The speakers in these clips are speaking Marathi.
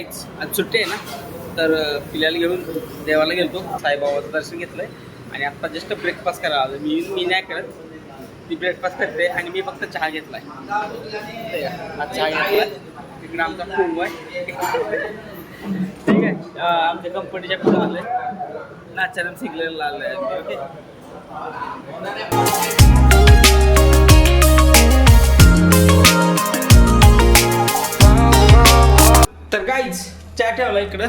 गाईच आज सुट्टी आहे ना, तर पिल्याला घेऊन देवाला गेलतो, साईबाबाचं दर्शन घेतलंय आणि आत्ता जस्ट ब्रेकफास्ट करायला आलो. मी नाही करत, ती ब्रेकफास्ट करते आणि मी फक्त चहा घेतलाय. हा चहा घेतलाय. तिकडे आमचा खूप आहे. ठीक आहे, आमच्या कंपनीच्या पुढे आलं आहे, नाचारण सिग्नलला आलं आहे. ओके, तर गाईज चहा ठेवला इकडं,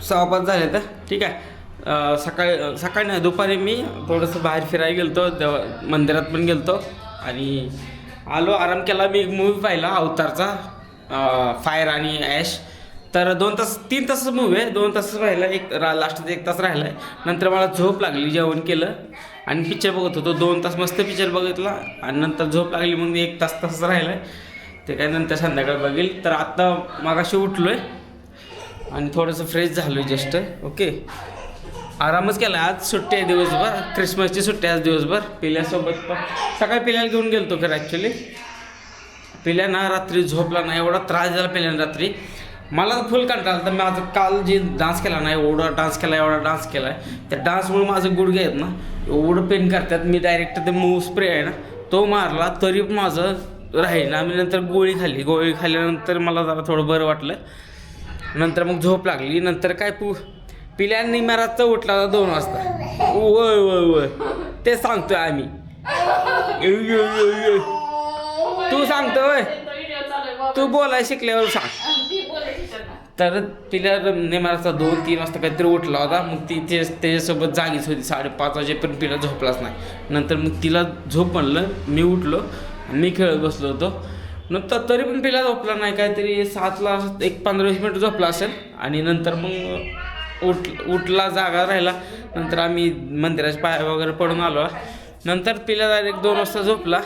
6:05 झाले तर. ठीक आहे, सकाळी नाही, दुपारी मी थोडंसं बाहेर फिरायला गेलतो, मंदिरात पण गेलतो आणि आलो, आराम केला. मी एक मूवी पाहिला अवतारचा, फायर आणि ॲश. तर 3 तासाचा मूवी आहे, 2 तासच राहिला, लास्टचा 1 तास राहिला आहे. नंतर मला झोप लागली, जेवण केलं आणि पिक्चर बघत होतो. 2 तास मस्त पिक्चर बघितला आणि नंतर झोप लागली, मग 1 तास राहिला आहे. ते काय नंतर संध्याकाळी बघेल. तर आत्ता मागाशी उठलो आहे आणि थोडंसं फ्रेश झालो आहे जस्ट. ओके, आरामच केला. आज सुट्टी आहे दिवसभर, क्रिसमसची सुट्टी आज दिवसभर. पिल्यासोबत पण सकाळी पिल्याला घेऊन गेलो खरं. ॲक्च्युली पिल्या ना रात्री झोपला नाही, एवढा त्रास झाला पिल्यानं रात्री. मला तर फुल कंटाळा आला. तर माझं काल जे डान्स केला नाही, एवढा डान्स केला आहे, त्या डान्समुळे माझं गुडघे आहेत ना एवढं पेन करतात. मी डायरेक्ट ते मूव स्प्रे आहे ना तो मारला, तरी माझं राहील. आम्ही नंतर गोळी खाल्ल्यानंतर मला जरा थोडं बरं वाटलं. नंतर मग झोप लागली. नंतर काय पिल्याने मॅराजचा उठला होता 2 वाजता. वय ते सांगतोय आम्ही. तू सांगतोय, तू बोलाय शिकल्यावर सांग. तर पिल्या नेमाराचा 2-3 वाजता काहीतरी उठला होता. मग ती त्याच्यासोबत जागीच होती 5:30 वाजेपर्यंत. पिला झोपलाच नाही. नंतर मग तिला झोप म्हणलं, मी उठलो, मी खेळत बसलो होतो. नंतर तरी पण पिला झोपला नाही, काहीतरी 7ला 15-20 मिनिट झोपला असेल. आणि नंतर मग उठला, जागा राहिला. नंतर आम्ही मंदिराच्या पाया वगैरे पडून आलो. नंतर पिला डायरेक्ट 2 वाजता झोपला.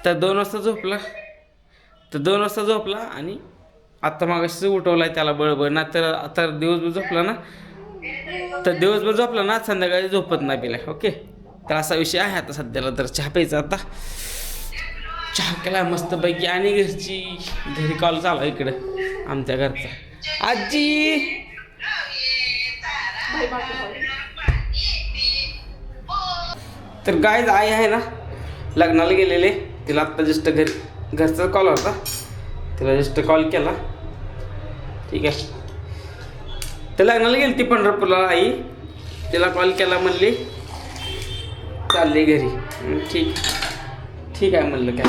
तर 2 वाजता झोपला आणि आत्ता मागाशी उठवलाय त्याला बळबळ ना. तर आता दिवसभर झोपला ना, संध्याकाळी झोपत नाही पिला. ओके, तर असा विषय आहे आता सध्याला. तर चहा प्यायचा, आता चहा केला मस्तपैकी. आणि घरी कॉल चालू आहे इकडं आमच्या घरचा. आजी तर गाईज आई आहे ना, लग्नाला गेलेले. तिला आत्ता जस्ट घरचा कॉल होता, तिला जस्ट कॉल केला. ठीक आहे, तर लग्नाला गेली ती पंढरपूरला. आई तिला कॉल केला, म्हणली चालली घरी. ठीक आहे म्हणलं, काय